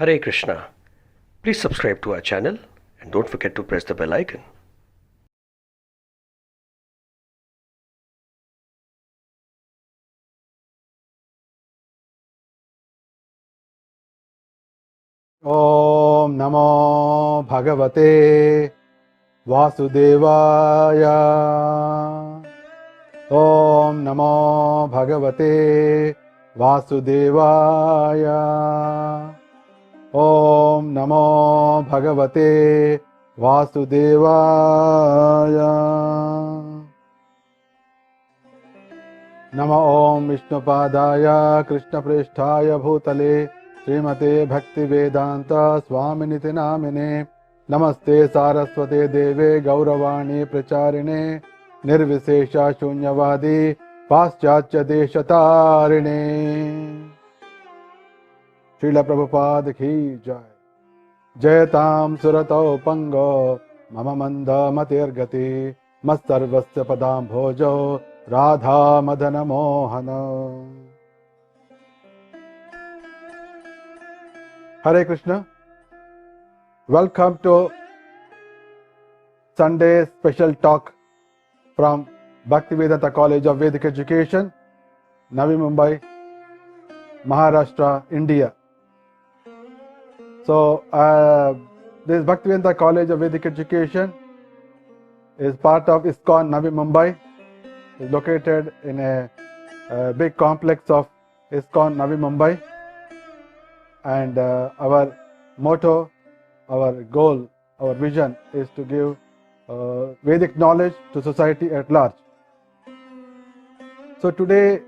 Hare Krishna. Please subscribe to our channel and don't forget to press the bell icon. Om Namo Bhagavate Vasudevaya. Om Namo Bhagavate Vasudevaya. Om Namo Bhagavate Vasudevaya. Nama Om Vishnupadaya Krishna Presthaya Bhutale Srimate Bhakti Vedanta Swaminiti Namine Namaste Saraswate Deve Gauravani Pracharine Nirvisesha Shunyavadi Paschatya Deshatarine. Srila Prabhupada Ki Jai. Jayatam Suratau Pango Mama Manda Matirgati Masarvasya Padam Bhojo Radha Madana Mohana. Hare Krishna. Welcome to Sunday special talk from Bhaktivedanta College of Vedic Education, Navi Mumbai, Maharashtra, India. So, this Bhaktivedanta College of Vedic Education is part of ISKCON Navi Mumbai. Is located in a big complex of ISKCON Navi Mumbai, and our motto, our goal, our vision is to give Vedic knowledge to society at large. So today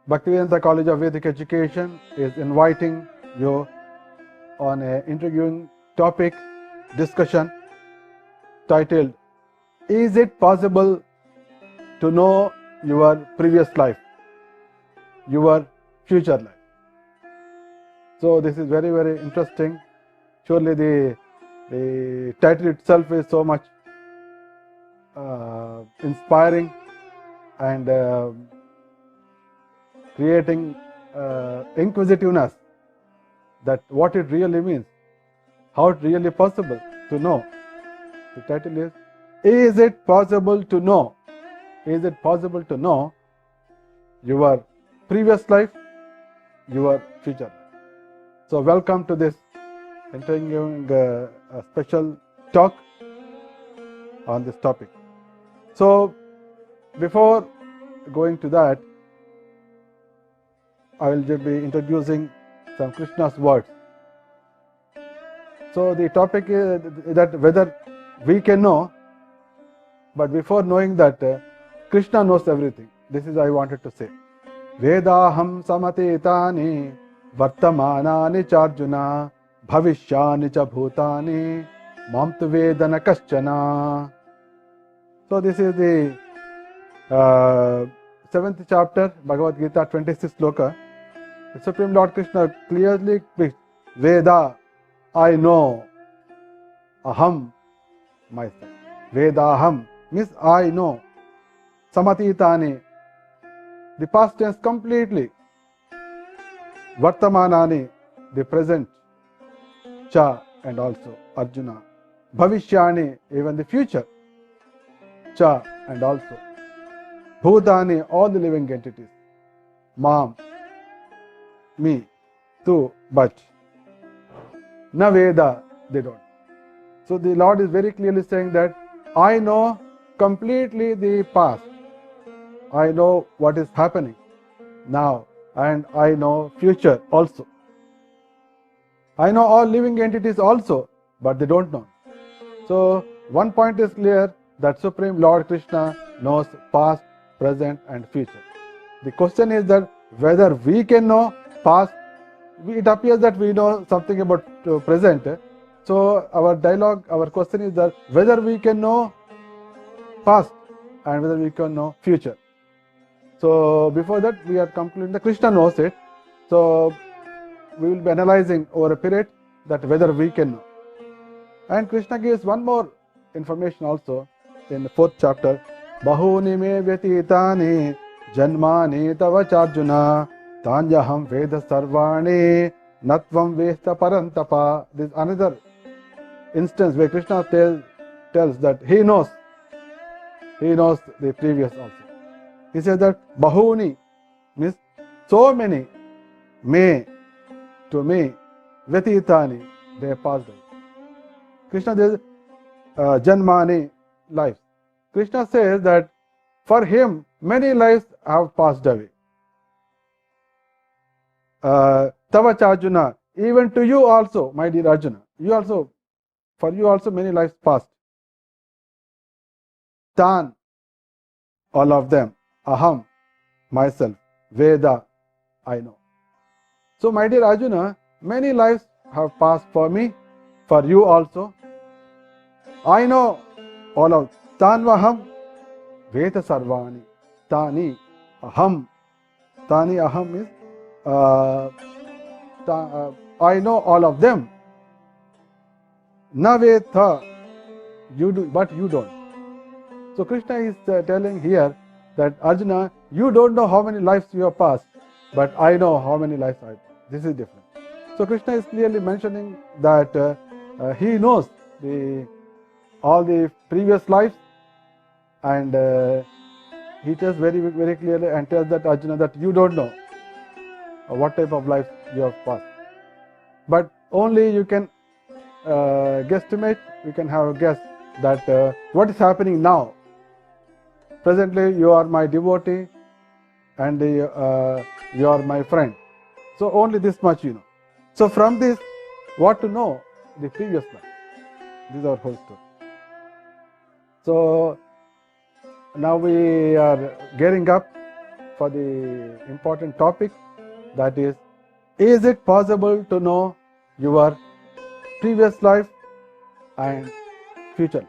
Bhaktivedanta College of Vedic Education is inviting you on an intriguing topic discussion titled, Is it possible to know your previous life, your future life? So this is very, very interesting. Surely the title itself is so much inspiring and creating inquisitiveness that what it really means, how it really possible to know. The title is it possible to know? Is it possible to know your previous life, your future life? So welcome to this intriguing a special talk on this topic. So before going to that, I will just be introducing some Krishna's words. So the topic is that whether we can know, but before knowing that, Krishna knows everything. This is I wanted to say. Vedaham samatitani vartamanani charjuna bhavishyani cha bhutani mam tu vedana kaschana. So this is the 7th chapter, Bhagavad Gita, 26th sloka. The Supreme Lord Krishna clearly speaks, Veda, I know, aham, myself. Vedaham means I know. Samatitani, the past tense completely. Vartamanani, the present. Cha, and also Arjuna. Bhavishyani, even the future. Cha, and also. Bhutani, all the living entities. Mam, me, tu, but. Na Veda, they don't. So the Lord is very clearly saying that I know completely the past. I know what is happening now, and I know future also. I know all living entities also, but they don't know. So one point is clear, that Supreme Lord Krishna knows past, present and future. The question is that whether we can know past. It appears that we know something about present. So our dialogue, our question is that whether we can know past and whether we can know future. So before that we are concluding that Krishna knows it. So we will be analyzing over a period that whether we can know. And Krishna gives one more information also in the 4th chapter. Bahuni me vyatitani janmani tava charjuna Tanyaham Veda Sarvani Natvam Vesta Parantapa. This is another instance where Krishna tells that he knows the previous also. He says that Bahuni means so many, me, to me, Vyatitani, they have passed away. Krishna says Janmani, lives. Krishna says that for him many lives have passed away. Tavacha Arjuna, even to you also, my dear Arjuna, for you also many lives passed. Tan, all of them. Aham, myself. Veda, I know. So my dear Arjuna, many lives have passed for me, for you also. I know all of Tanvaham, Veda Sarvani, Tani Aham. Tani Aham is I know all of them. Navetha, you do, but you don't. So Krishna is telling here that Arjuna, you don't know how many lives you have passed, but I know how many lives I passed. This is different. So Krishna is clearly mentioning that he knows all the previous lives, and he tells very, very clearly and tells that Arjuna that you don't know what type of life you have passed. But only you can guesstimate, you can have a guess that what is happening now. Presently you are my devotee and you are my friend. So only this much you know. So from this, what to know the previous life. This is our whole story. So now we are gearing up for the important topic, that is it possible to know your previous life and future?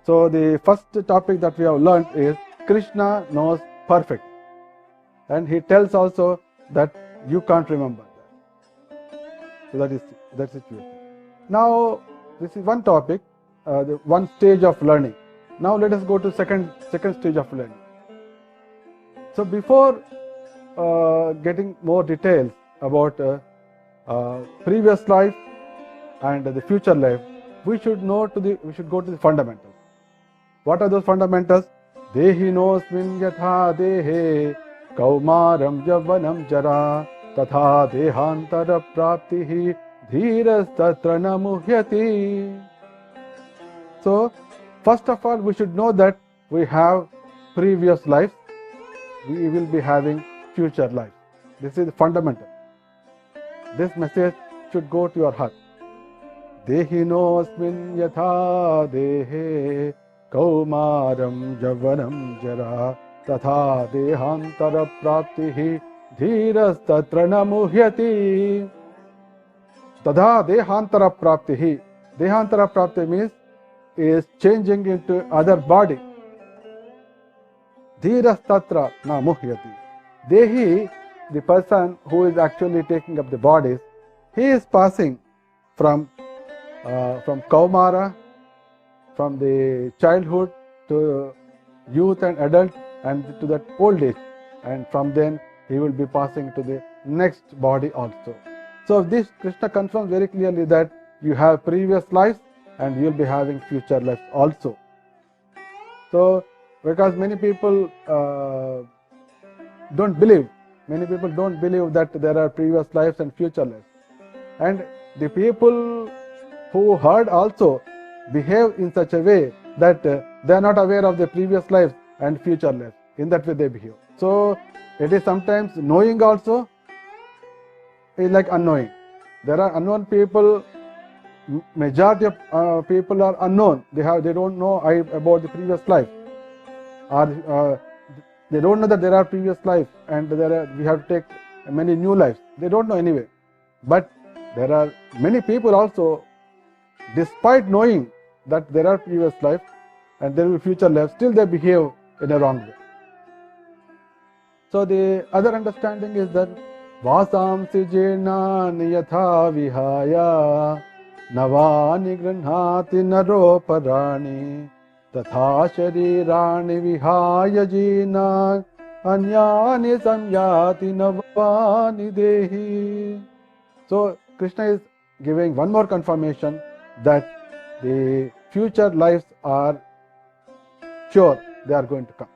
So the first topic that we have learned is Krishna knows perfect, and he tells also that you can't remember that. So that situation. Now this is one topic, the one stage of learning. Now let us go to second stage of learning. So before getting more details about previous life and the future life, we should go to the fundamentals. What are those fundamentals? Dehinosmin yatha dehe kaumaram javanam jara tatha dehantara praptihi dhiras tatra na muhyati. So first of all, we should know that we have previous lives, we will be having future life. This is fundamental. This message should go to your heart. Dehinosmin yatha dehe kaumaram javanam jara tatha dehantara praptihi dhiras tatra na muhyati. Tadha dehantara praptihi. Dehantara prapti means is changing into other body. Dhiras tatra na muhyati. Dehi, the person who is actually taking up the bodies, he is passing from Kaumara, from the childhood to youth and adult and to that old age, and from then he will be passing to the next body also. So this Krishna confirms very clearly that you have previous lives and you will be having future lives also. So because many people don't believe that there are previous lives and future lives, and the people who heard also behave in such a way that they are not aware of the previous lives and future lives. In that way they behave. So it is sometimes knowing also is like unknowing. There are unknown people. Majority of people are unknown. They don't know about the previous life, or they don't know that there are previous lives and we have to take many new lives. They don't know anyway. But there are many people also, despite knowing that there are previous lives and there will be future lives, still they behave in a wrong way. So the other understanding is that vasamsi jenani yatha vihaya navani granhati naroparani tatha sharirani vihaya jina anyani samyati navani dehi. So Krishna is giving one more confirmation that the future lives are sure, they are going to come.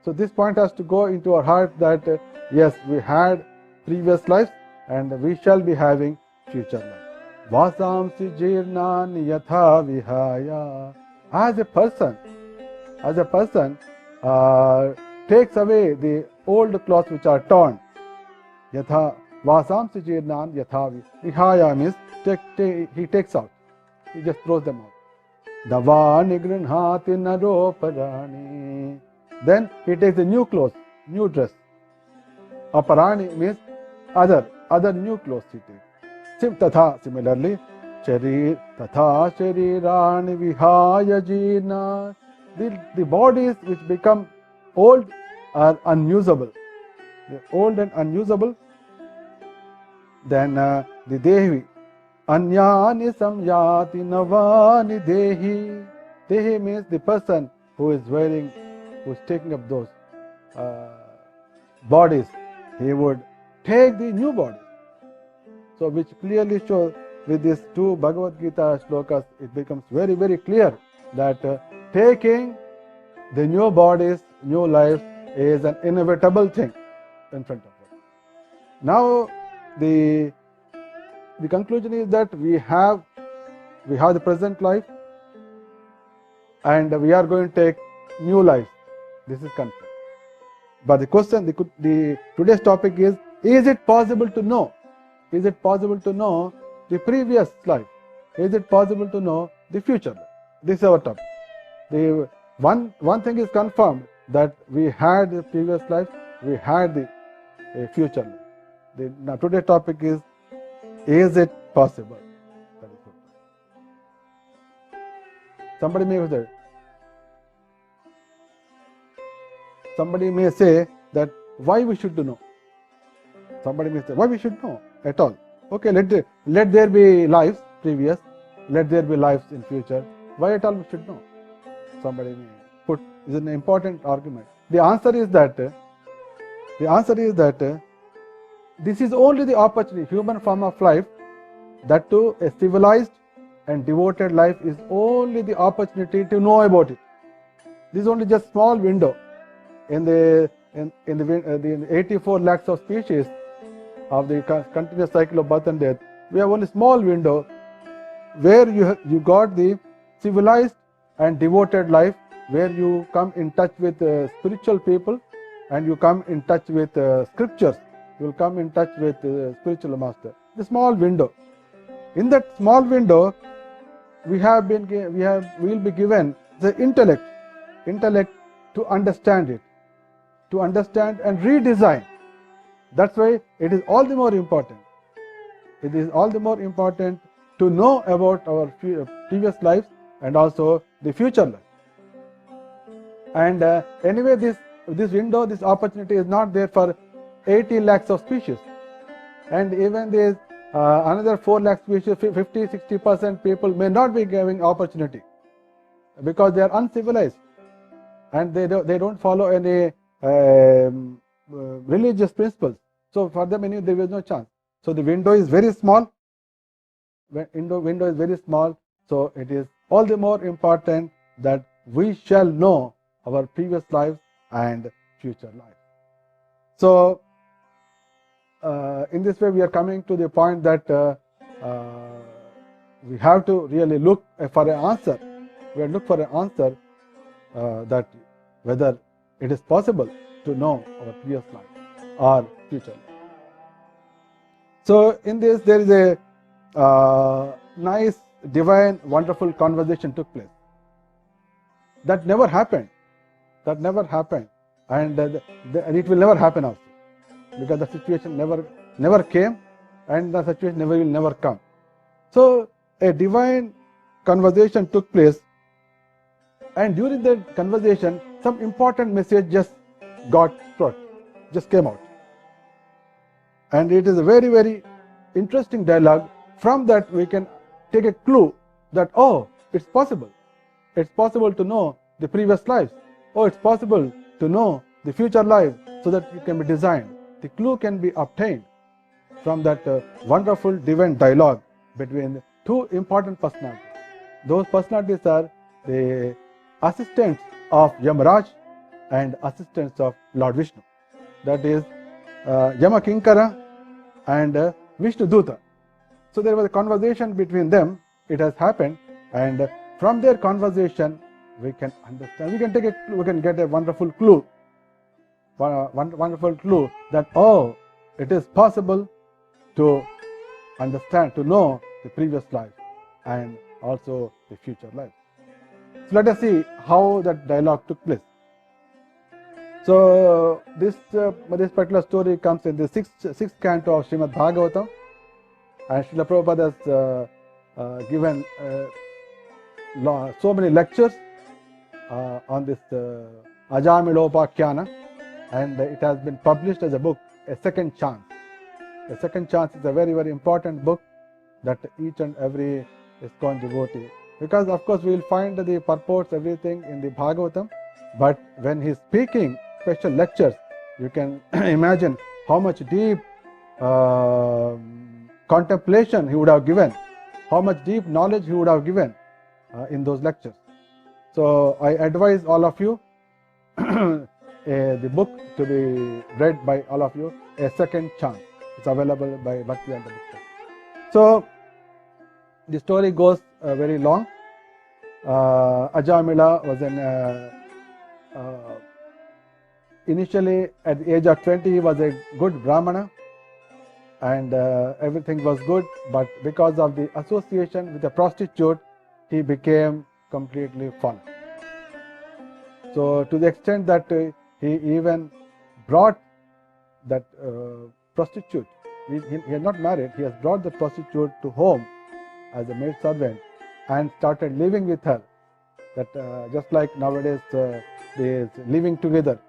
So this point has to go into our heart that yes, we had previous lives and we shall be having future life. Vasamsi jirnani yatha vihaya. As a person takes away the old clothes which are torn. Yatha vasamsi jirnan yatha vihaya means he takes out. He just throws them out. Dava nigrinhati naroparani. Then he takes the new clothes, new dress. Aparani means other new clothes he takes. Similarly, tatha sharirani vihaya jina. The bodies which become old are unusable. They're old and unusable. Then the dehi. Anyani samyati navani dehi. Dehi means the person who is taking up those bodies. He would take the new bodies. So which clearly shows with these two Bhagavad Gita shlokas, it becomes very, very clear that taking the new bodies, new lives is an inevitable thing in front of us. Now the conclusion is that we have the present life and we are going to take new life. This is confirmed. But the question, today's topic is it possible to know? Is it possible to know the previous life? Is it possible to know the future life? This is our topic. The one thing is confirmed, that we had the previous life, we had the future life. Now today's topic is it possible? That is what. Somebody may say that why we should know. Somebody may say why we should know at all. Okay, let there be lives previous, let there be lives in future. Why at all we should know? Somebody may put is an important argument. The answer is that this is only the opportunity, human form of life, that too a civilized and devoted life is only the opportunity to know about it. This is only just small window in the 84 lakhs of species of the continuous cycle of birth and death. We have only small window where you got the civilized and devoted life, where you come in touch with spiritual people and you come in touch with scriptures. You will come in touch with spiritual master. The small window. In that small window, we will be given the intellect to understand it, to understand and redesign. That's why it is all the more important. It is all the more important to know about our previous lives and also the future life. And anyway, this window, this opportunity is not there for 80 lakhs of species. And even there is another 4 lakh species, 50-60% people may not be giving opportunity because they are uncivilized and they don't follow any religious principles. So for them, there is no chance. So the window is very small. Window is very small. So it is all the more important that we shall know our previous lives and future lives. So in this way, we are coming to the point that we have to really look for an answer. We have to look for an answer that whether it is possible to know our previous life or future life. So in this, there is a nice, divine, wonderful conversation took place. That never happened. And it will never happen also, because the situation never came, and the situation will never come. So a divine conversation took place, and during that conversation, some important message just came out. And it is a very, very interesting dialogue. From that, we can take a clue that, oh, it's possible. It's possible to know the previous lives. Oh, it's possible to know the future life so that it can be designed. The clue can be obtained from that wonderful divine dialogue between two important personalities. Those personalities are the assistants of Yamaraj and assistants of Lord Vishnu. That is Yamakinkara and Vishnu Duta. So there was a conversation between them. It has happened, and from their conversation we can understand. We can get a wonderful clue. Wonderful clue that it is possible to understand, to know the previous life and also the future life. So let us see how that dialogue took place. So this particular story comes in the sixth canto of Srimad Bhagavatam, and Srila Prabhupada has given so many lectures on this Ajamilopakyana, and it has been published as a book, A Second Chance. A Second Chance is a very, very important book that each and every ISKCON devotee, because of course we will find the purports, everything in the Bhagavatam, but when he is speaking special lectures, you can imagine how much deep contemplation he would have given, how much deep knowledge he would have given in those lectures. So I advise all of you the book to be read by all of you, A Second Chance. It's available by Bhaktivedanta Bookstore. So the story goes very long. Ajamila was initially at the age of 20 he was a good Brahmana, and everything was good, but because of the association with a prostitute he became completely fallen. So to the extent that he even brought that prostitute, he had not married, he has brought the prostitute to home as a maid servant and started living with her. That just like nowadays the living together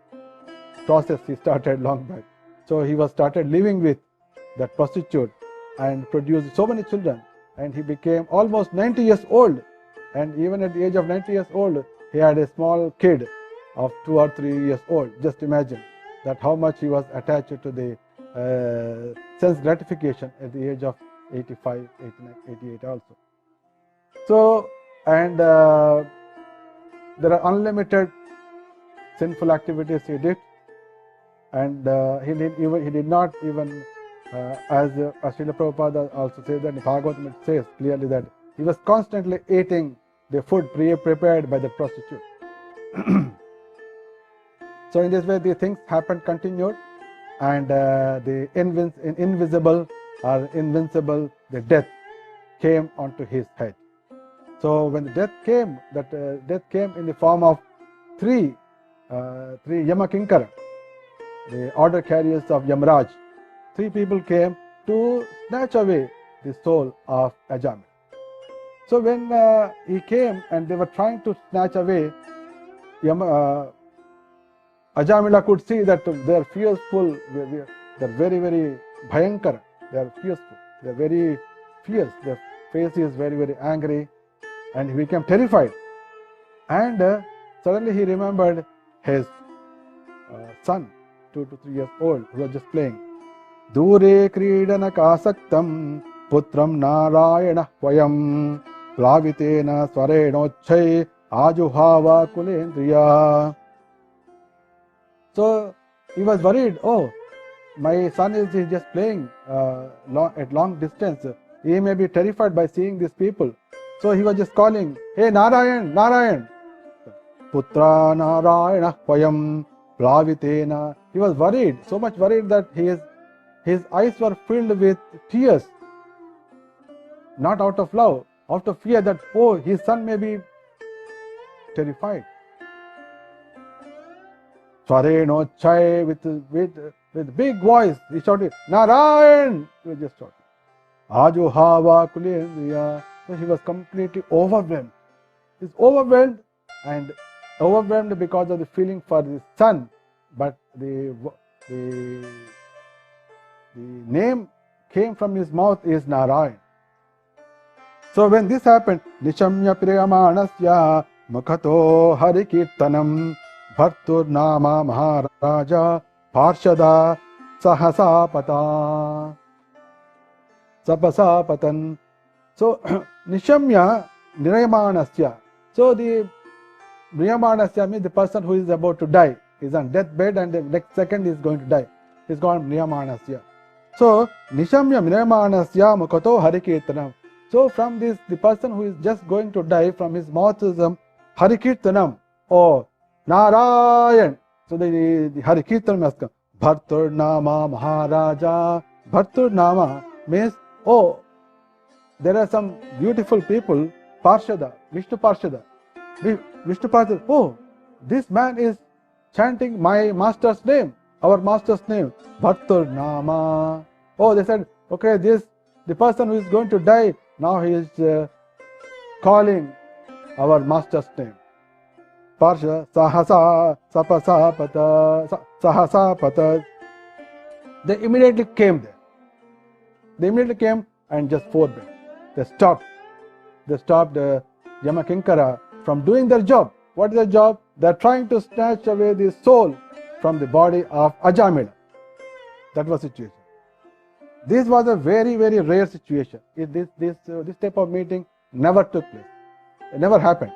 process he started long back. So he was started living with that prostitute and produced so many children, and he became almost 90 years old, and even at the age of 90 years old he had a small kid of 2 or 3 years old. Just imagine that how much he was attached to the sense gratification at the age of 85, 89, 88 also. So, and there are unlimited sinful activities he did, and he did not even, as Srila Prabhupada also says that in Bhagavatam, it says clearly that he was constantly eating the food prepared by the prostitute. So in this way the things happened, continued, and the invisible or invincible, the death came onto his head. So when the death came, death came in the form of three Yamakinkara, the order carriers of Yamaraj. 3 people came to snatch away the soul of Ajamila. So when he came and they were trying to snatch away, Ajamila could see that they are fearful, they are very, very bhayankara, they are fearful, they are very fierce, their face is very, very angry, and he became terrified. And suddenly he remembered his son, 2 to 3 years old, who was just playing. Dure kridana kasaktam putram narayana vayam plavitena swarenochai ajuhava kulendriya. So he was worried, my son is just playing at long distance. He may be terrified by seeing these people. So he was just calling, hey Narayan, Narayan. Putra Narayana Payam Plavitena. He was worried, so much worried that his eyes were filled with tears. Not out of love, out of fear that, his son may be terrified. Swareno Chai, with big voice, he shouted, Narayan! He was just shouting. Ajuhava Kulendriya. So he was completely overwhelmed. He's overwhelmed because of the feeling for his son, but the name came from his mouth is Narayan. So when this happened, Nishamya Priyamanasya Mukhato Harikirtanam Bhartur Nama Maharaja Parshada Sahasapata. sapasapatan. So nishamya nirayamanasya. So the nirayamanasya means the person who is about to die. He is on deathbed and the next second is going to die. He is called nirayamanasya. So nishamya nirayamanasya mukato harikirtanam. So from this, the person who is just going to die, from his mouth is harikirtanam. Oh, Narayan. So the harikirtanam has come. Bhartur Nama Maharaja. Bhartur Nama means, oh, there are some beautiful people, Parshada, Vishnu Parshada. Vishnu Parshada, oh, this man is chanting my master's name, our master's name, Bhartur Nama. Oh, they said, okay, the person who is going to die, now he is calling our master's name. Parsha, Sahasa, Sapasapata, Sahasapata. They immediately came there. They immediately came and just forbade. They stopped. They stopped Yamakinkara from doing their job. What is their job? They are trying to snatch away the soul from the body of Ajamila. That was the situation. This was a very, very rare situation. This type of meeting never took place. It never happened.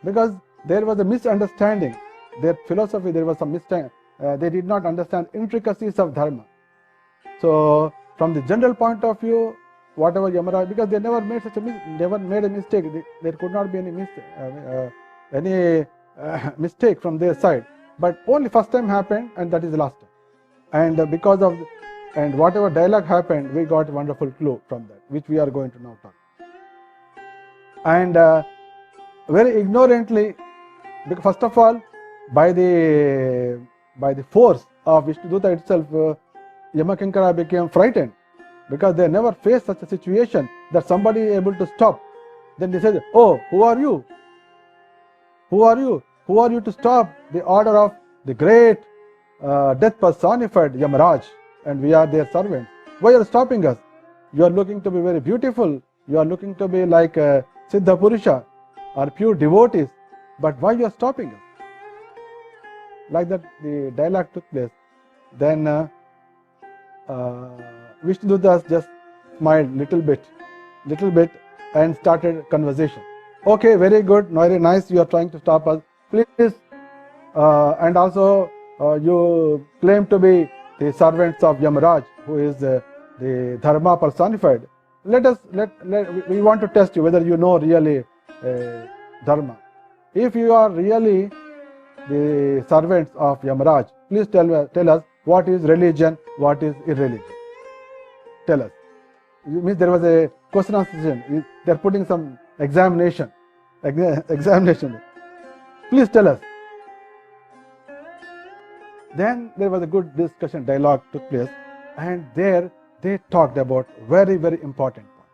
Because there was a misunderstanding. Their philosophy, there was some misunderstanding. They did not understand intricacies of dharma. So, from the general point of view, whatever Yamaraj, because they never made a mistake. There could not be any mistake from their side. But only first time happened, and that is the last time. And whatever dialogue happened, we got a wonderful clue from that, which we are going to now talk. And very ignorantly, because first of all, by the force of Vishnuduta itself, Yamakinkara became frightened, because they never faced such a situation that somebody is able to stop. Then they said, oh, who are you? Who are you? Who are you to stop the order of the great death personified Yamaraj? And we are their servants. Why are you stopping us? You are looking to be very beautiful. You are looking to be like Siddha Purusha or pure devotees. But why you are stopping us? Like that, the dialogue took place. Then Vishnudutas just smiled little bit, and started conversation. Okay, very good, very nice. You are trying to stop us, please. And also, you claim to be the servants of Yamaraj, who is the Dharma personified. We want to test you whether you know really Dharma. If you are really the servants of Yamaraj, please tell us what is religion, what is irreligion. Tell us. It means there was a question answer session. They are putting some examination. Please tell us. Then there was a good discussion, dialogue took place, and there they talked about very, very important point.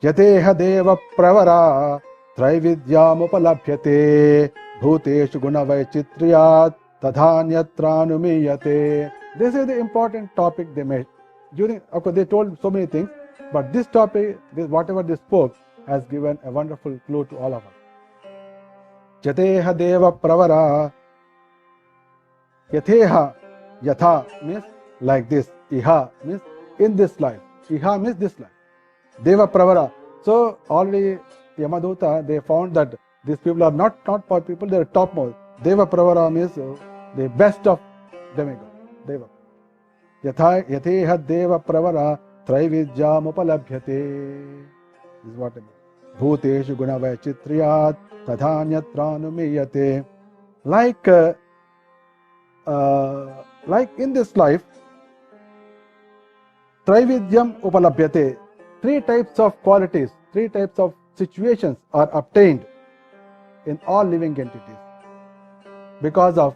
Yateha deva pravara traividyam upalabhyate bhuteshu gunavaichitriyat tadhanyatraanumiyate. This is the important topic they made. Of course, they told so many things, but this topic, whatever they spoke, has given a wonderful clue to all of us. Yateha deva pravara. Yatheha, yatha means like this. Iha means in this life. Iha means this life. Deva pravara. So already Yamaduta, they found that these people are not poor people, they are topmost. Deva pravara means the best of demigods. Deva. Yatheha deva pravara traividyam upalabhyate. This is what I mean. Bhuteshu gunavaichitriyat tadhanyatraanumiyate. Like in this life, Traividyam upalabhyate. Three types of qualities, three types of situations are obtained in all living entities because of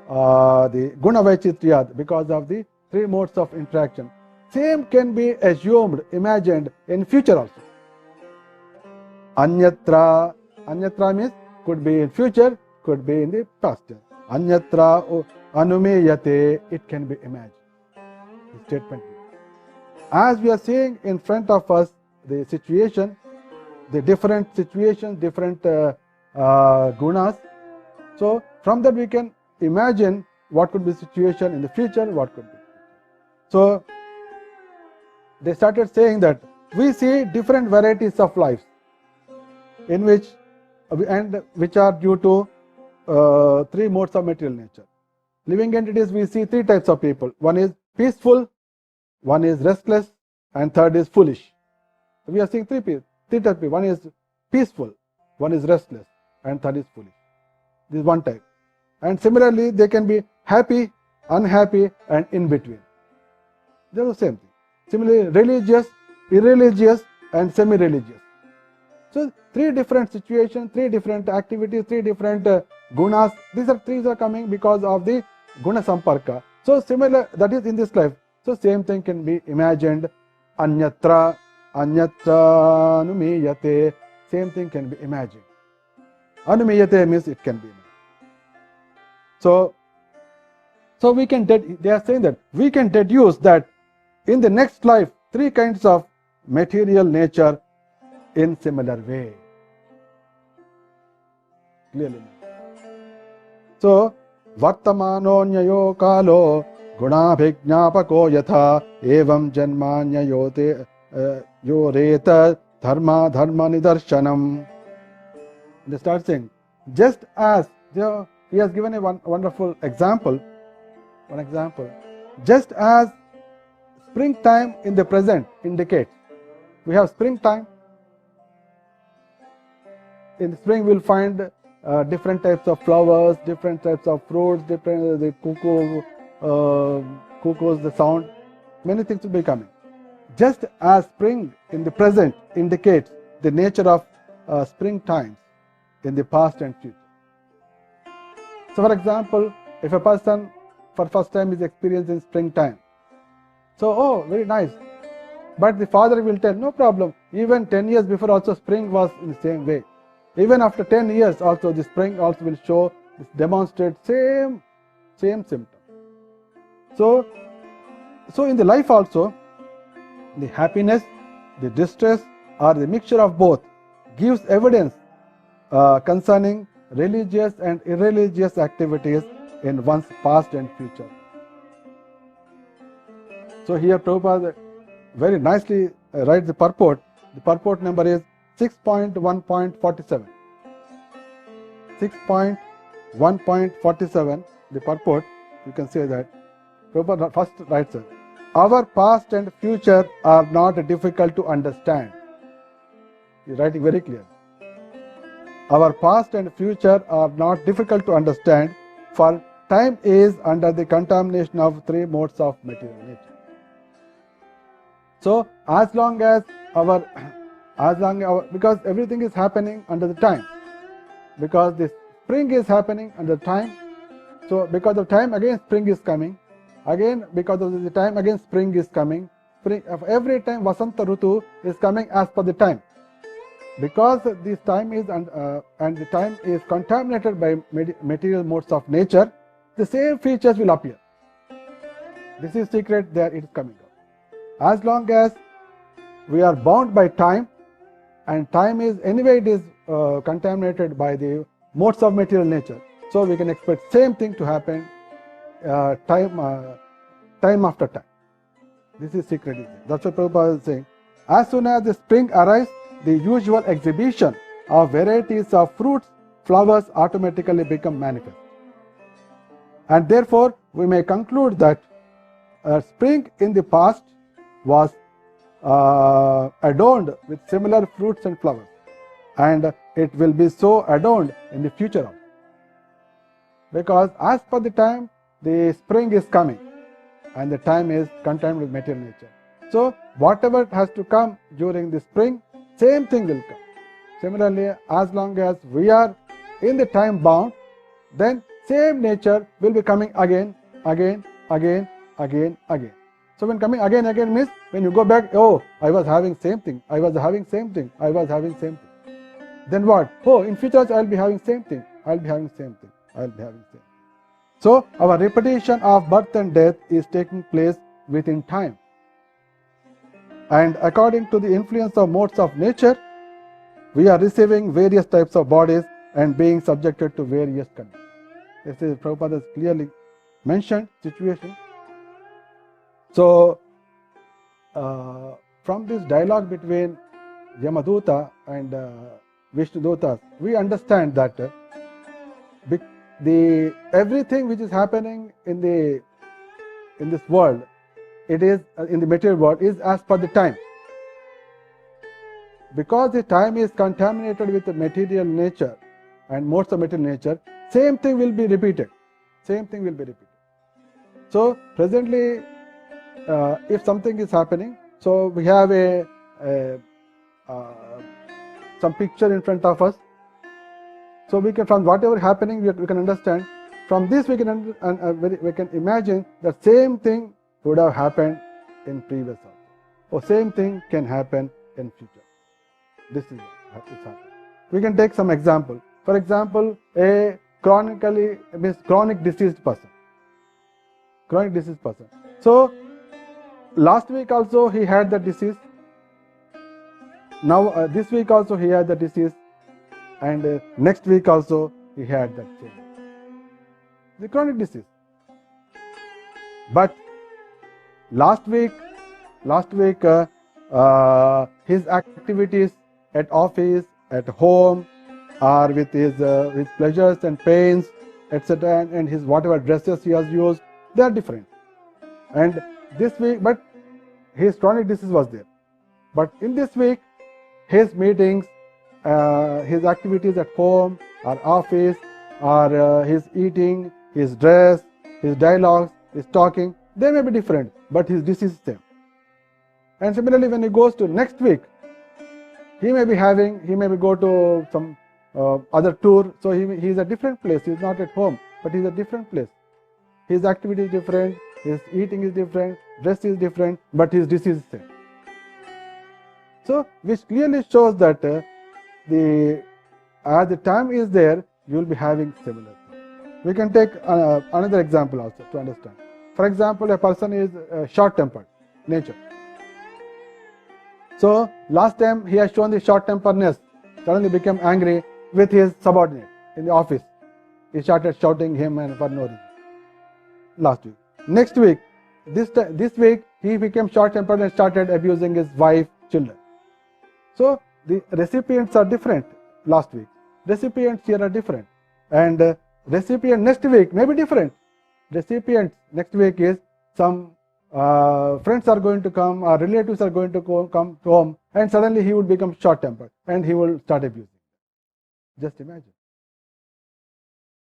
the guna vaichitriyat, because of the three modes of interaction. Same can be assumed, imagined in future also. Anyatra means could be in future, could be in the past. Anyatra anumeyate, it can be imagined. The statement. As we are seeing in front of us the situation, the different situations, different gunas. So from that we can imagine what could be the situation in the future, what could be. So they started saying that we see different varieties of lives in which and which are due to three modes of material nature. Living entities, we see three types of people. One is peaceful, one is restless, and third is foolish. We are seeing three types of people. One is peaceful, one is restless, and third is foolish. This is one type. And similarly, they can be happy, unhappy, and in between. They are the same thing. Similarly, religious, irreligious, and semi-religious. So three different situations, three different activities, three different gunas. These are coming because of the guna samparka. So similar, that is in this life. So same thing can be imagined. Anyatra anumiyate. Same thing can be imagined. Anumiyate means it can be imagined. So we can, they are saying that we can deduce that in the next life, three kinds of material nature in similar way. Clearly. So, vartamano nyayo kalo gunabhignapako yatha evam janmanya yote yoreta dharma nidarshanam. They start saying, just as he has given a wonderful example. One example. Just as springtime in the present indicates, we have springtime. In spring, we'll find different types of flowers, different types of fruits, different the cuckoos, the sound. Many things will be coming. Just as spring in the present indicates the nature of springtime in the past and future. So, for example, if a person for first time is experiencing springtime, so oh, very nice. But the father will tell, no problem. Even 10 years before also spring was in the same way. Even after 10 years also the spring also will show, demonstrate same symptom. So in the life also, the happiness, the distress, or the mixture of both gives evidence concerning religious and irreligious activities in one's past and future. So here Prabhupada very nicely writes the purport. The purport number is 6.1.47. 6.1.47, the purport, you can say that. Prabhupada first writes it. Our past and future are not difficult to understand. He is writing very clear. Our past and future are not difficult to understand, for time is under the contamination of three modes of material nature. So as long as because everything is happening under the time, because the spring is happening under time, so because of time again spring is coming, again because of the time again spring is coming, every time Vasanta Rutu is coming as per the time. Because this time is and the time is contaminated by material modes of nature, the same features will appear. This is secret, there it is coming out. As long as we are bound by time, and time is anyway it is contaminated by the modes of material nature, so we can expect same thing to happen time after time. This is secret. That's what Prabhupada is saying. As soon as the spring arrives, the usual exhibition of varieties of fruits, flowers automatically become manifest. And therefore, we may conclude that spring in the past was adorned with similar fruits and flowers, and it will be so adorned in the future also. Because as per the time, the spring is coming, and the time is contained with material nature. So whatever has to come during the spring, same thing will come. Similarly, as long as we are in the time bound, then same nature will be coming again. So when coming again means when you go back, oh, I was having same thing, Then what? Oh, in future I will be having same thing, So our repetition of birth and death is taking place within time. And according to the influence of modes of nature, we are receiving various types of bodies and being subjected to various conditions. This is Prabhupada has clearly mentioned situation. So from this dialogue between Yamaduta and Vishnudutas, we understand that the everything which is happening in this world, it is in the material world, is as per the time. Because the time is contaminated with the material nature and modes of material nature, same thing will be repeated. Same thing will be repeated. So presently, if something is happening, so we have some picture in front of us. So we can, from whatever happening, we can understand. From this, we can imagine the same thing would have happened in previous also, or same thing can happen in future. This is what is happening. We can take some example. For example, a chronic deceased person. Chronic deceased person. So last week also he had the disease. Now this week also he had the disease, and next week also he had that same. The chronic disease. But last week his activities at office, at home, or with his pleasures and pains, etc., and his whatever dresses he has used, they are different. And this week, but his chronic disease was there. But in this week, his meetings, his activities at home or office, or his eating, his dress, his dialogues, his talking, they may be different, but his disease is same. And similarly, when he goes to next week, he may be go to some other tour, so he is a different place. He is not at home, but he is a different place. His activity is different, his eating is different, dress is different, but his disease is same. So, which clearly shows that as the time is there, you will be having similar things. We can take another example also to understand. For example, a person is short-tempered nature. So last time he has shown the short-temperedness, suddenly became angry with his subordinate in the office. He started shouting him and for no reason. Last week. Next week, this week he became short-tempered and started abusing his wife, children. So the recipients are different last week. Recipients here are different. And recipient next week may be different. Recipients next week is some friends are going to come, or relatives are going to come home, and suddenly he would become short-tempered and he will start abusing. Just imagine.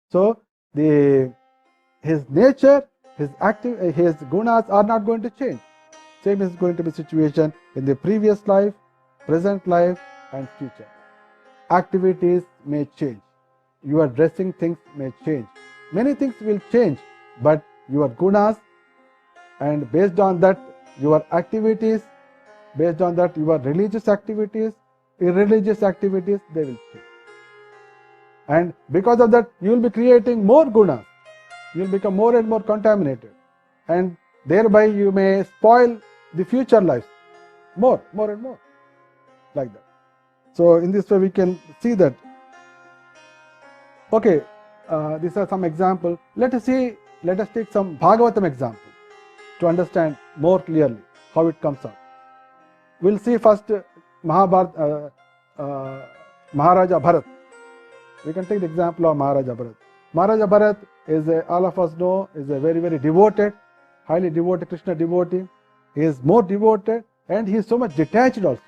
So his nature, his gunas are not going to change. Same is going to be situation in the previous life, present life, and future. Activities may change. Your dressing things may change. Many things will change, but your gunas, and based on that, your activities, based on that, your religious activities, irreligious activities, they will change. And because of that, you will be creating more gunas. You will become more and more contaminated. And thereby you may spoil the future lives more and more. Like that. So in this way we can see that. Okay, these are some examples. Let us take some Bhagavatam example to understand more clearly how it comes out. We'll see first Maharaja Bharat. We can take the example of Maharaja Bharat. Maharaja Bharat is, all of us know, is a very, very devoted, highly devoted Krishna devotee. He is more devoted and he is so much detached also.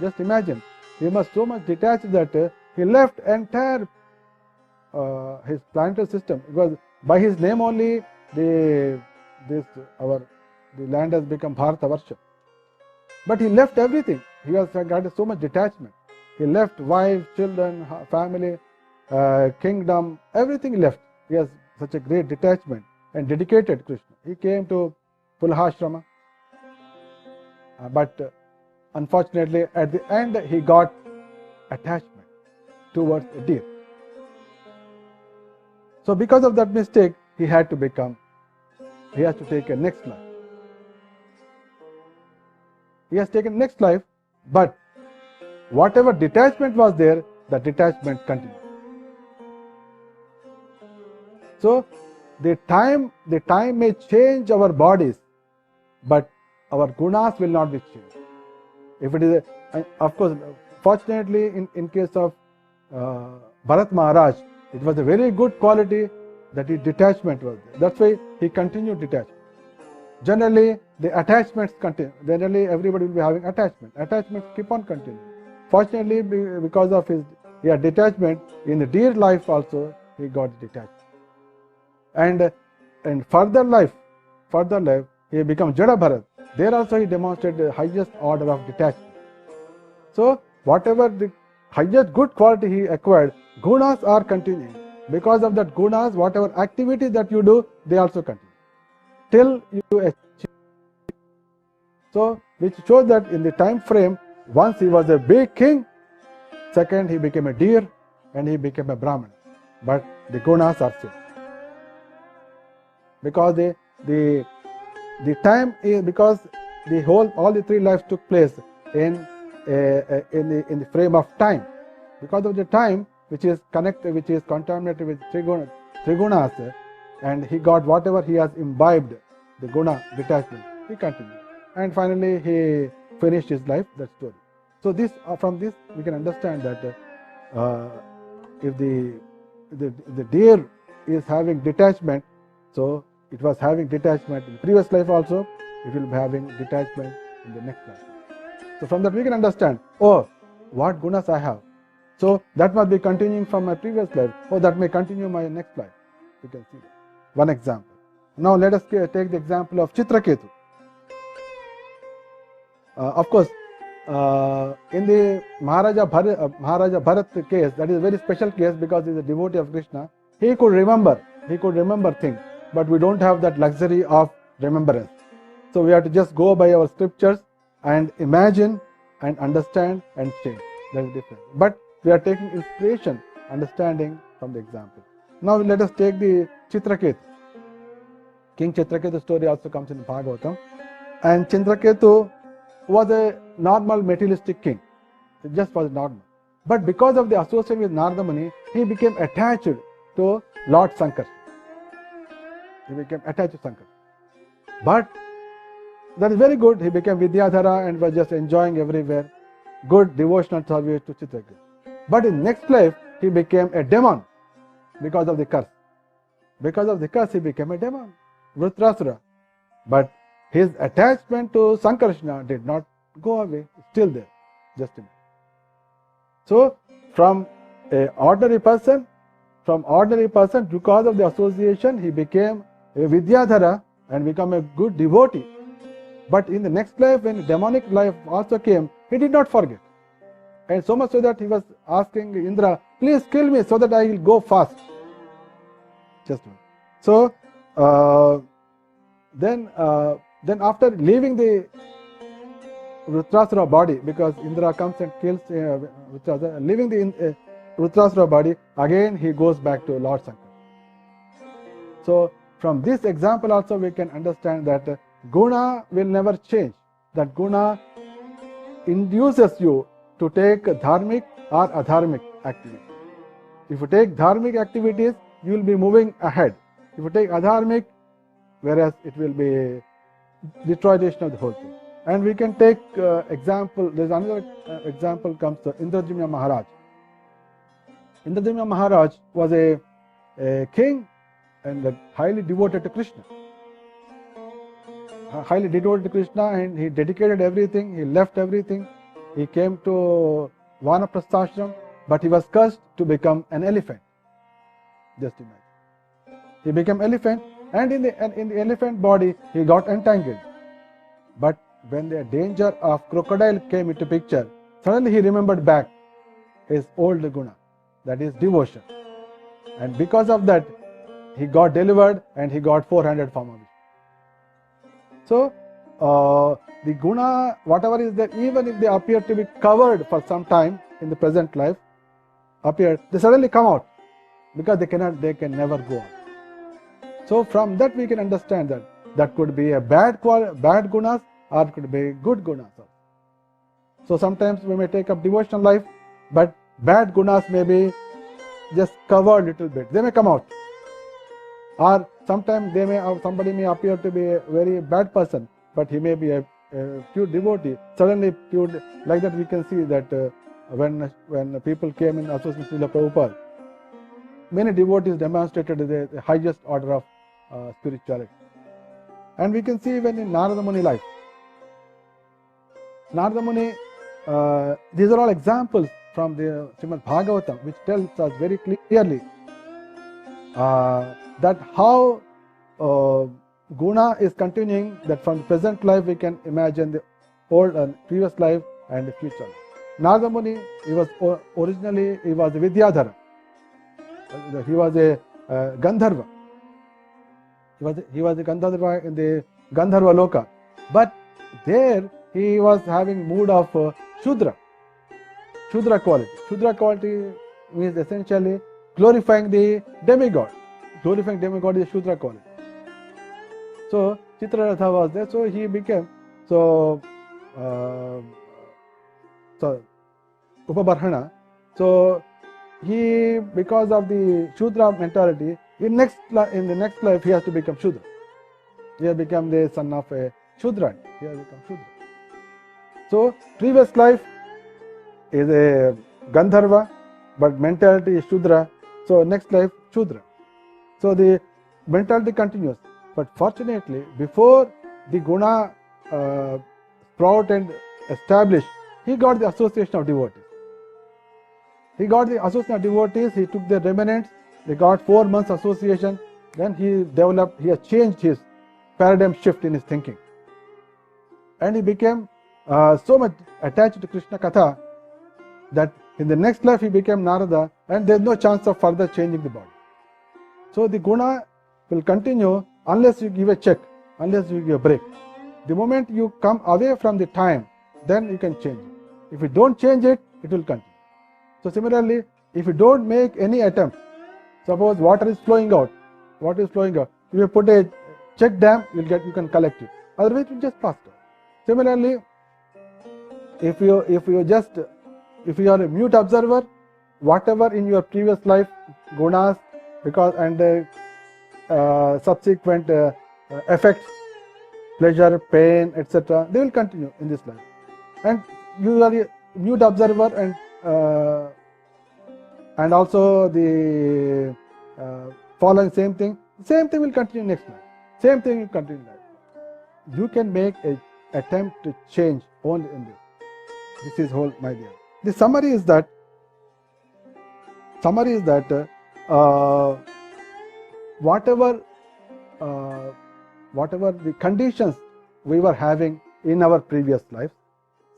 Just imagine, he was so much detached that he left entire his planetary system. Because by his name only the land has become Bharatavarsha. But he left everything. He has got so much detachment. He left wife, children, family, kingdom, everything left. He has such a great detachment and dedicated Krishna. He came to Pulahashrama, but unfortunately at the end he got attachment towards a deer. So because of that mistake, he has to take a next life. He has taken next life, but whatever detachment was there, the detachment continued. So the time may change our bodies, but our gunas will not be changed. If it is, of course, fortunately, in case of Bharat Maharaj, it was a very good quality that his detachment was there. That's why he continued detachment. Generally, the attachments continue. Generally, everybody will be having attachment. Attachments keep on continuing. Fortunately, because of his detachment, in the dear life also, he got detached. And in further life, he became Jada Bharat. There also he demonstrated the highest order of detachment. So, whatever the highest good quality he acquired, gunas are continuing. Because of that gunas, whatever activity that you do, they also continue till you achieve. So, which shows that in the time frame, once he was a big king, second he became a deer, and he became a Brahman. But the gunas are same. Because the time is, because all the three lives took place in the frame of time. Because of the time which is connected, which is contaminated with trigunas, and he got whatever he has imbibed, the guna detachment, he continued. And finally he finished his life, that story. So this, from this we can understand that if the deer is having detachment, so it was having detachment in the previous life also, it will be having detachment in the next life. So from that we can understand, oh, what gunas I have. So that must be continuing from my previous life. Oh, that may continue my next life. You can see that. One example. Now let us take the example of Chitraketu. Of course, in the Maharaja Bharat case, that is a very special case because he is a devotee of Krishna. He could remember things, but we don't have that luxury of remembrance. So we have to just go by our scriptures and imagine and understand and change. That is different. But we are taking inspiration, understanding from the example. Now let us take the Chitraketu. King Chitraketu story also comes in Bhagavatam. And Chitraketu was a normal materialistic king. It just was normal. But because of the association with Narada Muni, he became attached to Lord Sankarsana. He became attached to Sankarsana. But that is very good. He became Vidyadhara and was just enjoying everywhere. Good devotional service to Chitraketu. But in next life, he became a demon because of the curse. Because of the curse, he became a demon, Vritrasura. But his attachment to Sankarsana did not go away, still there, just a minute. So, from an ordinary person, because of the association, he became a Vidyadhara and became a good devotee. But in the next life, when demonic life also came, he did not forget. And so much so that he was asking Indra, please kill me so that I will go fast. Just one. So, then after leaving the Vritrasura body, because Indra comes and kills Vritrasura, leaving the Vritrasura body, again he goes back to Lord Sankara. So, from this example also we can understand that guna will never change. That guna induces you to take dharmic or adharmic activities. If you take dharmic activities, you will be moving ahead. If you take adharmic, whereas it will be deterioration of the whole thing. And we can take example, there's another example comes to Indrajimna Maharaj. Indrajimna Maharaj was a king and highly devoted to Krishna. Highly devoted to Krishna, and he dedicated everything, he left everything. He came to Vanaprasthashram, but he was cursed to become an elephant. Just imagine. He became elephant, and in the elephant body, he got entangled. But when the danger of crocodile came into picture, suddenly he remembered back his old guna, that is devotion. And because of that, he got delivered and he got 400 form of Vishnu. So, the guna, whatever is there, even if they appear to be covered for some time in the present life, they suddenly come out because they can never go out. So from that we can understand that could be a bad gunas or it could be good gunas. So sometimes we may take up devotional life, but bad gunas may be just covered a little bit. They may come out. Or sometimes somebody may appear to be a very bad person, but he may be a pure devotee, suddenly pure, like that we can see that when people came in association with Prabhupada, many devotees demonstrated the highest order of spirituality. And we can see even in Narada Muni life. Narada Muni, these are all examples from the Srimad Bhagavatam, which tells us very clearly that how guna is continuing, that from the present life we can imagine the old and previous life and the future life. Narada Muni, he was originally a Vidyadhara. He was a Gandharva. He was a Gandharva in the Gandharva Loka. But there he was having mood of Shudra quality. Shudra quality means essentially glorifying the demigod. Glorifying demigod is Shudra quality. So Chitraratha was there, so he became Upabarhana. So he, because of the Shudra mentality, in the next life he has to become Shudra. He has become the son of a Shudra. He has become Shudra. So previous life is a Gandharva, but mentality is Shudra. So next life Shudra. So the mentality continues. But fortunately, before the guna sprout and establish, he got the association of devotees. He got the association of devotees, he took the remnants, they got 4 months association, then he has changed his paradigm shift in his thinking. And he became so much attached to Krishna Katha that in the next life he became Narada, and there is no chance of further changing the body. So the guna will continue unless you give a check, unless you give a break. The moment you come away from the time, then you can change it. If you don't change it, it will continue. So similarly, if you don't make any attempt, suppose water is flowing out, if you put a check dam, you can collect it. Otherwise, it will just pass out. Similarly, if you are a mute observer, whatever in your previous life gunas and subsequent effects, pleasure, pain, etc., they will continue in this life. And you are a mute observer and also the following same thing will continue next life. Same thing will continue next life. You can make an attempt to change only in this. This is whole my dear. The summary is that whatever the conditions we were having in our previous life,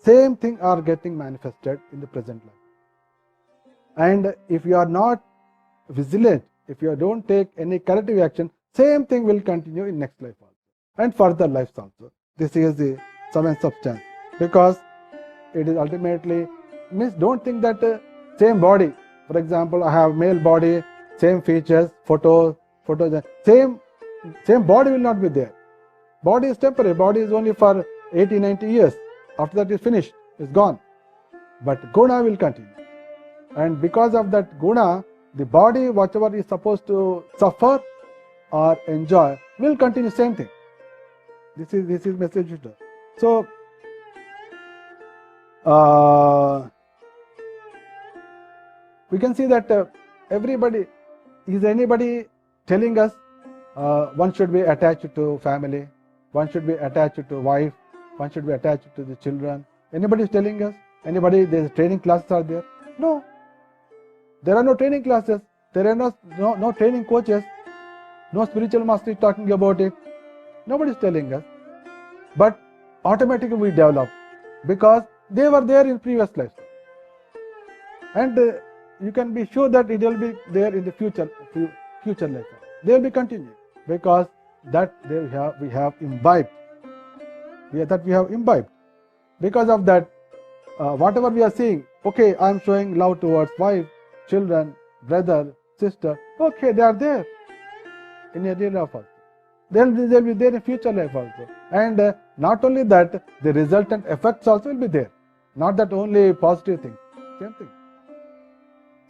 same thing are getting manifested in the present life. And if you are not vigilant, if you don't take any corrective action, same thing will continue in next life also and further lives also. This is the sum and substance, because it is ultimately means don't think that same body, for example, I have male body, same features, photos, same body will not be there. Body is temporary. Body is only for 80, 90 years. After that is finished, is gone. But guna will continue. And because of that guna, the body, whatever is supposed to suffer or enjoy, will continue same thing. This is message. So we can see that anybody telling us one should be attached to family, one should be attached to wife, one should be attached to the children. Anybody is telling us? There's training classes are there? No. There are no training classes. There are no training coaches. No spiritual master is talking about it. Nobody is telling us. But automatically we develop because they were there in previous lives. And you can be sure that it will be there in the future life. They will be continuing because that we have imbibed. We have imbibed. Because of that, whatever we are seeing, okay, I am showing love towards wife, children, brother, sister. Okay, they are there in a real life also. They'll be there in future life also. And not only that, the resultant effects also will be there. Not that only positive things. Same thing.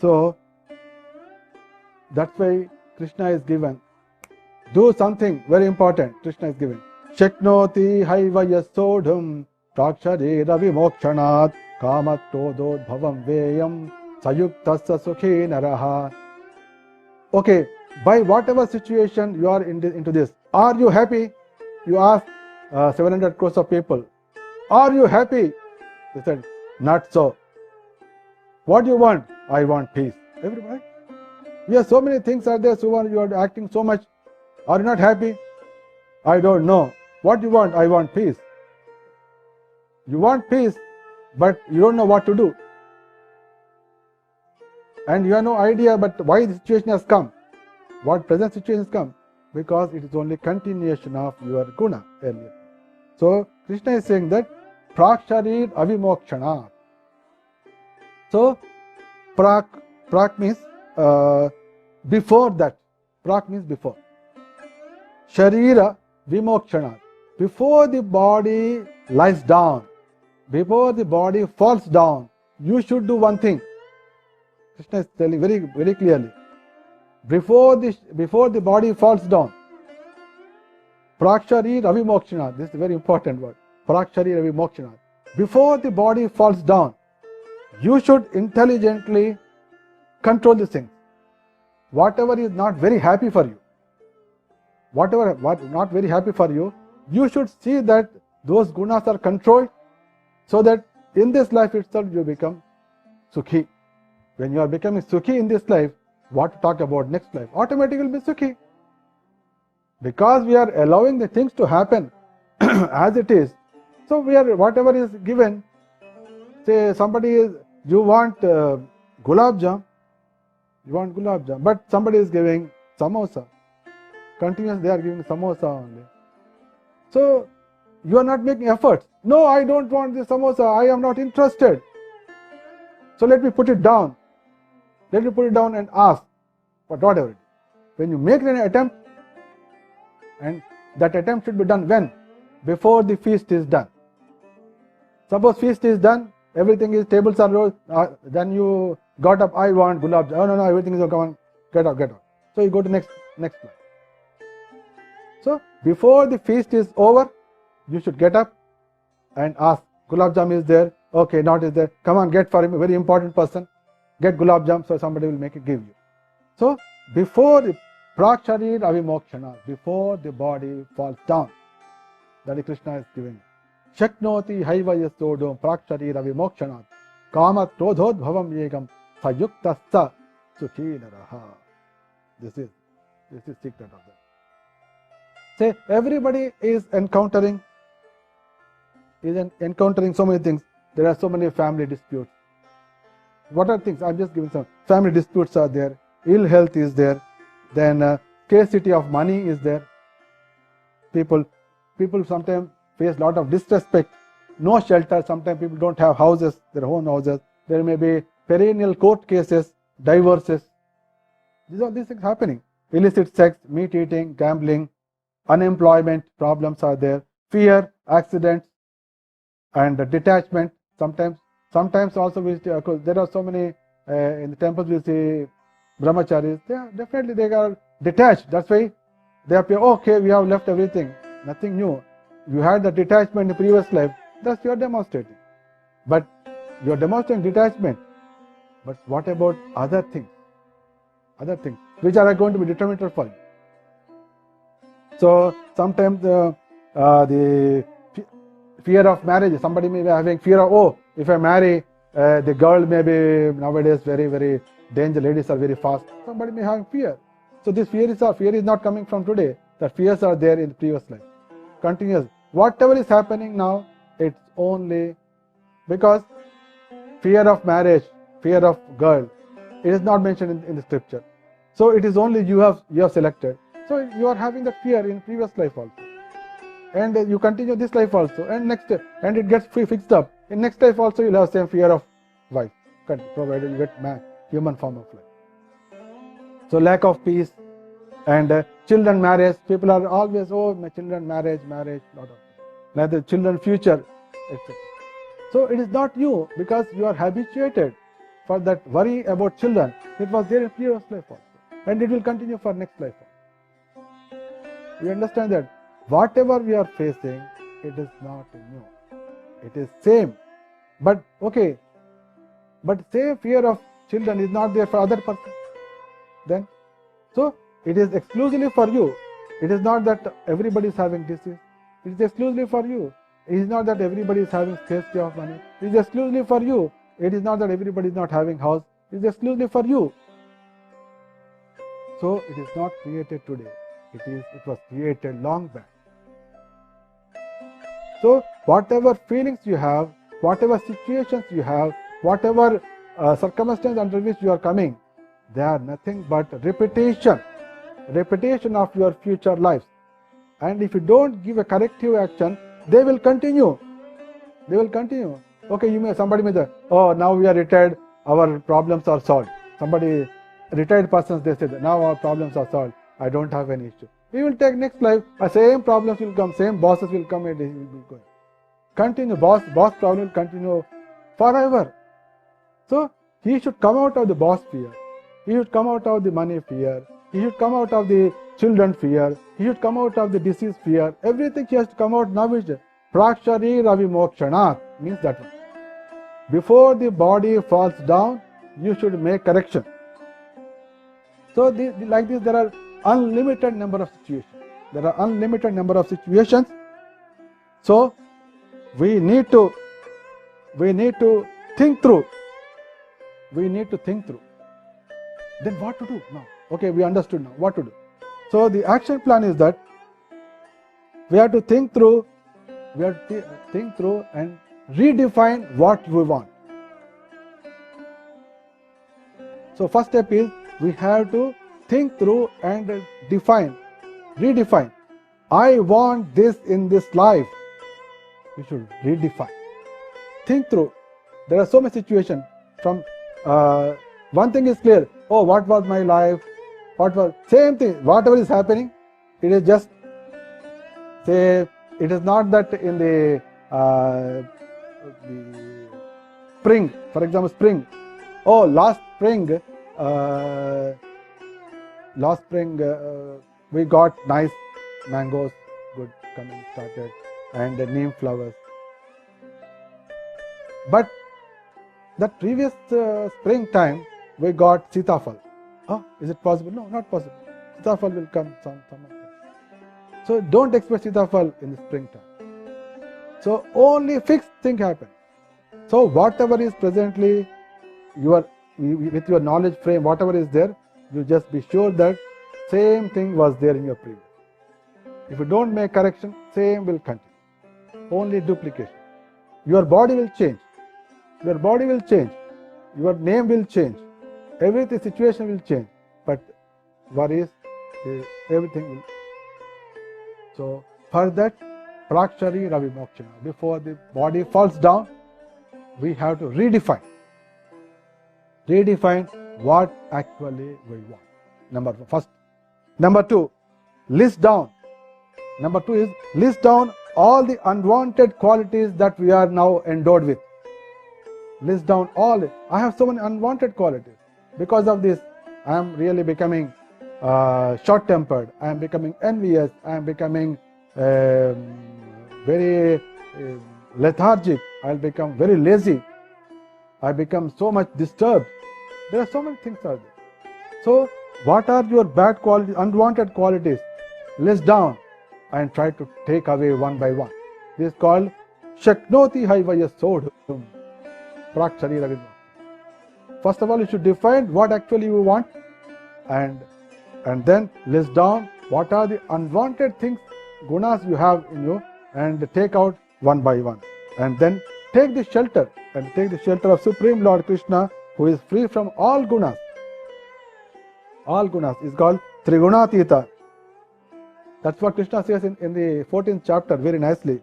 So that's why Krishna is given. Do something very important. Krishna is given. Shaknoti haiva yasodhum praksharira vimokshanaat kamatododbhavam veyam sayuktasya sukhe naraha. Okay, by whatever situation you are into this, are you happy? You ask 700 crores of people, are you happy? They said, not so. What do you want? I want peace. Everybody. Yes, so many things are there, so you are acting so much. Are you not happy? I don't know. What do you want? I want peace. You want peace, but you don't know what to do. And you have no idea, but why the situation has come. What present situation has come? Because it is only continuation of your guna earlier. So Krishna is saying that praksharir avimokshana. So prak means before that. Prak means before. Sharira vimokshana. Before the body lies down, before the body falls down, you should do one thing. Krishna is telling very, very clearly. Before the body falls down, prakshari avimokshana. This is a very important word. Prakshari avimokshana. Before the body falls down, you should intelligently control the things. Whatever is not very happy for you, what not very happy for you, you should see that those gunas are controlled, so that in this life itself you become sukhi. When you are becoming sukhi in this life, what to talk about next life? Automatically will be sukhi. Because we are allowing the things to happen as it is. So we are, whatever is given, say somebody is, you want gulab jam, but somebody is giving samosa. Continuously they are giving samosa only. So you are not making efforts. No, I don't want this samosa, I am not interested. So let me put it down. Let me put it down and ask, but whatever it is. When you make an attempt, and that attempt should be done when? Before the feast is done. Suppose feast is done, everything is, tables are rolled, then you got up, I want gulab jam. Oh, no, everything is okay, come on, get out. So you go to next place. So before the feast is over, you should get up and ask, gulab jam is there? Okay, not is there. Come on, get for him, a very important person. Get gulab jam, so somebody will make it, give you. So before the praksharir avimokshana, before the body falls down, that is Krishna is giving. Shaknoti haiva yasodom praksharir avimokshana kamat krodhod bhavam yegam sayuktasya sukhi naraha. This is secret of that. Say everybody is encountering so many things. There are so many family disputes. What are things? I'm just giving some. Family disputes are there. Ill health is there. Then scarcity of money is there. People sometimes face a lot of disrespect. No shelter. Sometimes people don't have houses, their own houses. There may be perennial court cases, divorces. These things happening. Illicit sex, meat eating, gambling, unemployment problems are there. Fear, accidents, and detachment. Sometimes also there are so many in the temples we see brahmacharis. They are detached. That's why they appear, okay, we have left everything, nothing new. You had the detachment in the previous life. Thus you are demonstrating. But you are demonstrating detachment. But what about other things? Other things which are going to be detrimental for you. So sometimes the fear of marriage. Somebody may be having fear of, if I marry, the girl may be nowadays very, very dangerous. Ladies are very fast. Somebody may have fear. So this fear is not coming from today. The fears are there in the previous life. Continuous. Whatever is happening now, it's only because fear of marriage, fear of girl, it is not mentioned in the scripture. So it is only you have selected. So you are having that fear in previous life also. And you continue this life also, and and it gets fixed up. In next life also you'll have same fear of wife, provided you get human form of life. So lack of peace and children marriage. People are always, my children marriage, lot of like the children future, etc. So it is not you, because you are habituated for that worry about children. It was there in previous life also, and it will continue for next life also. You understand that? whatever we are facing, it is not new. It is same. But okay, but same fear of children is not there for other person. Then, so it is exclusively for you. It is not that everybody is having disease. It is exclusively for you. It is not that everybody is having scarcity of money. It is exclusively for you. It is not that everybody is not having house. It is exclusively for you. So it is not created today. It was created long back. So whatever feelings you have, whatever situations you have, whatever circumstances under which you are coming, they are nothing but repetition of your future lives. And if you don't give a corrective action, they will continue. They will continue. Okay, somebody may say, oh, now we are retired, our problems are solved. Somebody, retired persons, they say that now our problems are solved, I don't have any issue. We will take next life, same problems will come, same bosses will come, and it will be going. Continue, boss problem will continue forever. So he should come out of the boss fear. He should come out of the money fear. He should come out of the children fear. He should come out of the disease fear. Everything he has to come out now is Prakshari Ravi Mokshanat, means that one. Before the body falls down, you should make correction. So like this, there are unlimited number of situations. There are unlimited number of situations. So we need to think through. We need to think through. Then what to do now? Okay, we understood now what to do. So the action plan is that we have to think through. We have to think through and redefine what we want. So first step is we have to think through and redefine. I want this in this life. We should redefine. Think through. There are so many situations. From one thing is clear. Oh, what was my life? What was same thing? Whatever is happening, it is just say. It is not that in the spring, for example, spring. Oh, last spring, we got nice mangoes, good coming started, and the neem flowers. But that previous springtime, we got sitafal. Oh, is it possible? No, not possible. Sitafal will come some other time. So don't expect sitafal in the springtime. So only fixed thing happens. So whatever is presently with your knowledge frame, whatever is there, you just be sure that same thing was there in your previous. If you don't make correction, same will continue. Only duplication. Your body will change. Your body will change. Your name will change. Everything, situation will change. But worries, everything will. So for that, Prakshari Ravi Mokshana, before the body falls down, we have to redefine what actually we want. Number one, first. Number two, list down. Number two is list down all the unwanted qualities that we are now endowed with. List down all. I have so many unwanted qualities. Because of this, I am really becoming short-tempered. I am becoming envious. I am becoming very lethargic. I will become very lazy. I become so much disturbed. There are so many things out there. So, what are your bad qualities, unwanted qualities? List down and try to take away one by one. This is called Shaknoti Haivaya Sodhum. Prakshari Ravi. First of all, you should define what actually you want, and then list down what are the unwanted things, gunas you have in you, and take out one by one. And then take the shelter of Supreme Lord Krishna, who is free from all gunas. All gunas is called Trigunatita. That's what Krishna says in the 14th chapter very nicely.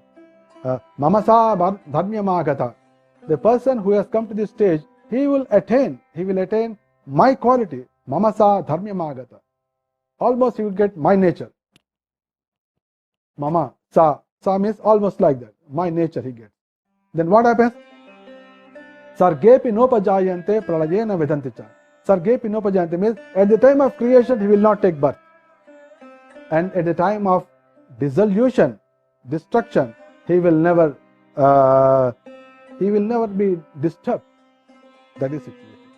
Mamasa dharmyamagata. The person who has come to this stage, he will attain my quality. Mamasa dharmyamagata. Almost he will get my nature. Mama, sa means almost like that. My nature he gets. Then what happens? Sargepi nopajayante pralayena vedanticha. Sargepi nopajayante means at the time of creation he will not take birth. And at the time of dissolution, destruction, he will never be disturbed. That is situation.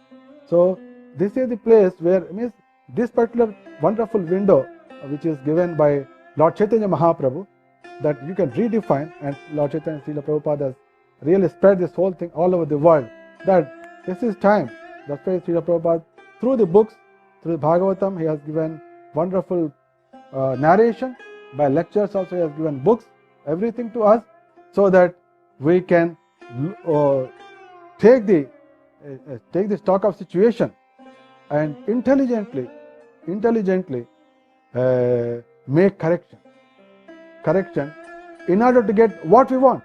So this is the place where means this particular wonderful window which is given by Lord Chaitanya Mahaprabhu, that you can redefine, and Lord Chaitanya Srila Prabhupada has really spread this whole thing all over the world, that this is time. That's why Srila Prabhupada, through the books, through the Bhagavatam, he has given wonderful narration. By lectures also he has given books, everything to us, so that we can take the stock of situation and intelligently make correction in order to get what we want.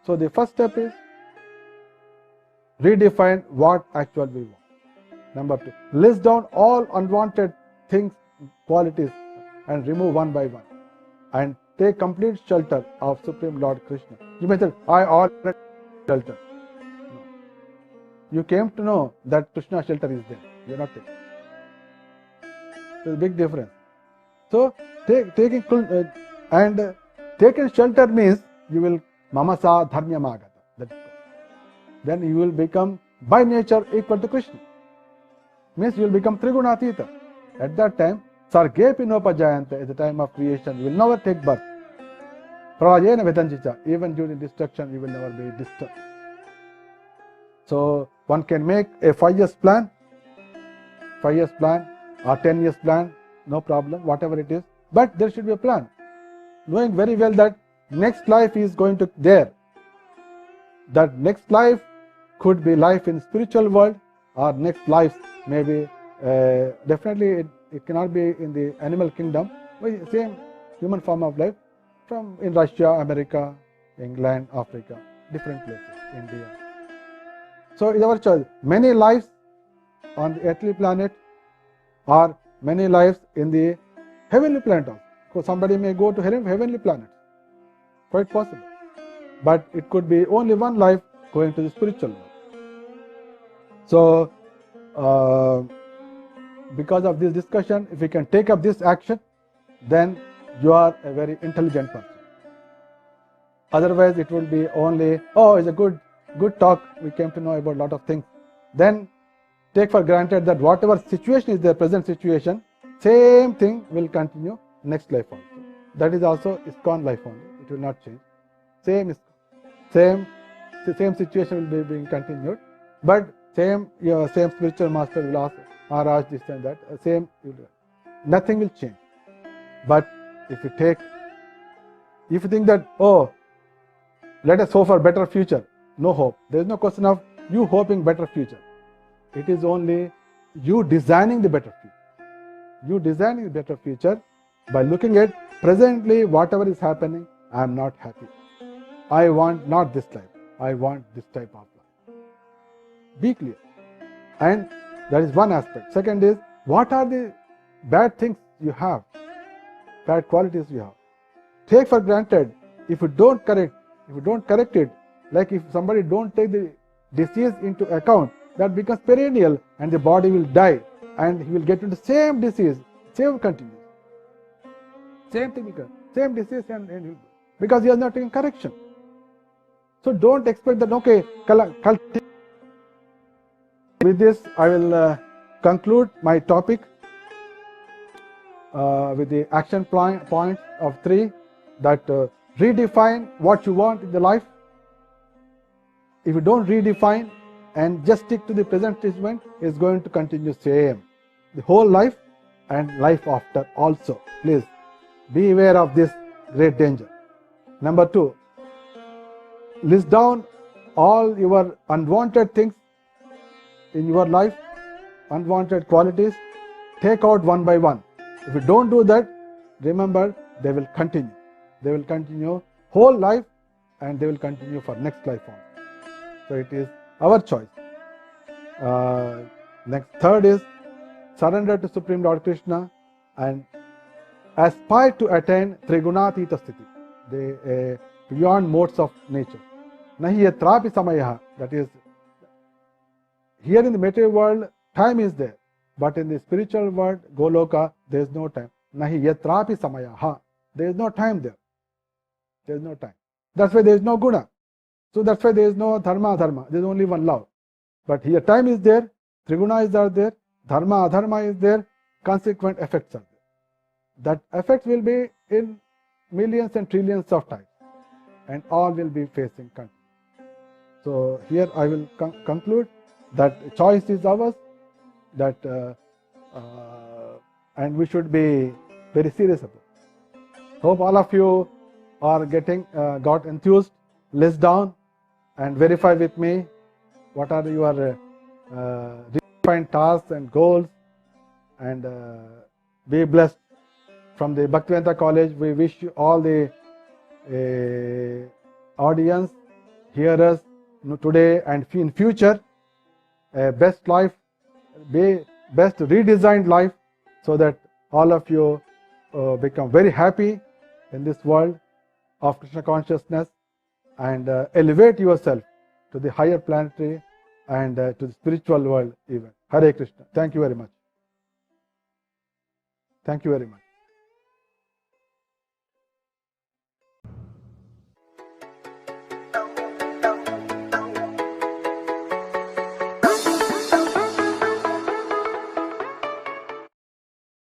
So the first step is redefine what actually we want. Number 2, list down all unwanted things, qualities, and remove one by one, and take complete shelter of Supreme Lord Krishna. You may say, I already shelter. No. You came to know that Krishna shelter is there. You are not taking. There's a big difference. So taking shelter means you will mamasa dharmyamagata. Then you will become by nature equal to Krishna. Means you will become Trigunatita. At that time, Sargepi Nopajayante, at the time of creation, you will never take birth. Prajena Vedanjicha, even during destruction, you will never be disturbed. So one can make a 5 years plan or 10 years plan, no problem, whatever it is. But there should be a plan, knowing very well that next life is going to there. That next life could be life in spiritual world, or next life maybe definitely it cannot be in the animal kingdom, but same human form of life from in Russia, America, England, Africa, different places, India. So it's our choice. Many lives on the earthly planet, or many lives in the heavenly planet also. So somebody may go to heavenly planets, quite possible. But it could be only one life going to the spiritual world. So because of this discussion, if we can take up this action, then you are a very intelligent person. Otherwise it will be only, oh, it's a good talk, we came to know about a lot of things. Then take for granted that whatever situation is the present situation, same thing will continue next life also. That is also ISKCON life only, it will not change. Same situation will be being continued, but same spiritual master will ask, Maharaj, this and that, nothing will change. But if you think that, oh, let us hope for better future, no hope. There is no question of you hoping better future. It is only you designing the better future. You designing the better future by looking at presently whatever is happening, I am not happy. I want not this life. I want this type of life. Be clear. And that is one aspect. Second is, what are the bad things you have, bad qualities you have? Take for granted. If you don't correct it, like if somebody don't take the disease into account, that becomes perennial and the body will die and he will get into same disease, same continues. Same thing will come, same disease and because he has not taken correction. So don't expect that, okay, with this I will conclude my topic with the action points of 3, that redefine what you want in the life. If you don't redefine and just stick to the present statement, it's going to continue same the whole life and life after also. Please be aware of this great danger. Number 2, list down all your unwanted things in your life, unwanted qualities, take out one by one. If you don't do that, remember, they will continue. They will continue whole life and they will continue for next life on. So it is our choice. Next, third is surrender to Supreme Lord Krishna and aspire to attain Trigunatita Sthiti, the beyond modes of nature. Nahi yatrapi samayaha, that is, here in the material world, time is there, but in the spiritual world, Goloka, there is no time. nahi yatrapi samayaha. There is no time there. There is no time. That's why there is no guna. So that's why there is no dharma, adharma. There is only one love. But here time is there, trigunas are there, dharma, adharma is there, consequent effects are there. That effects will be in millions and trillions of times, and all will be facing country. So here I will conclude that choice is ours, that and we should be very serious about it. Hope all of you are got enthused. List down and verify with me what are your defined tasks and goals, and be blessed. From the Bhaktivedanta College, we wish you all the audience, hearers today and in future, a best life, best redesigned life, so that all of you become very happy in this world of Krishna consciousness, and elevate yourself to the higher planetary and to the spiritual world even. Hare Krishna. Thank you very much. Thank you very much.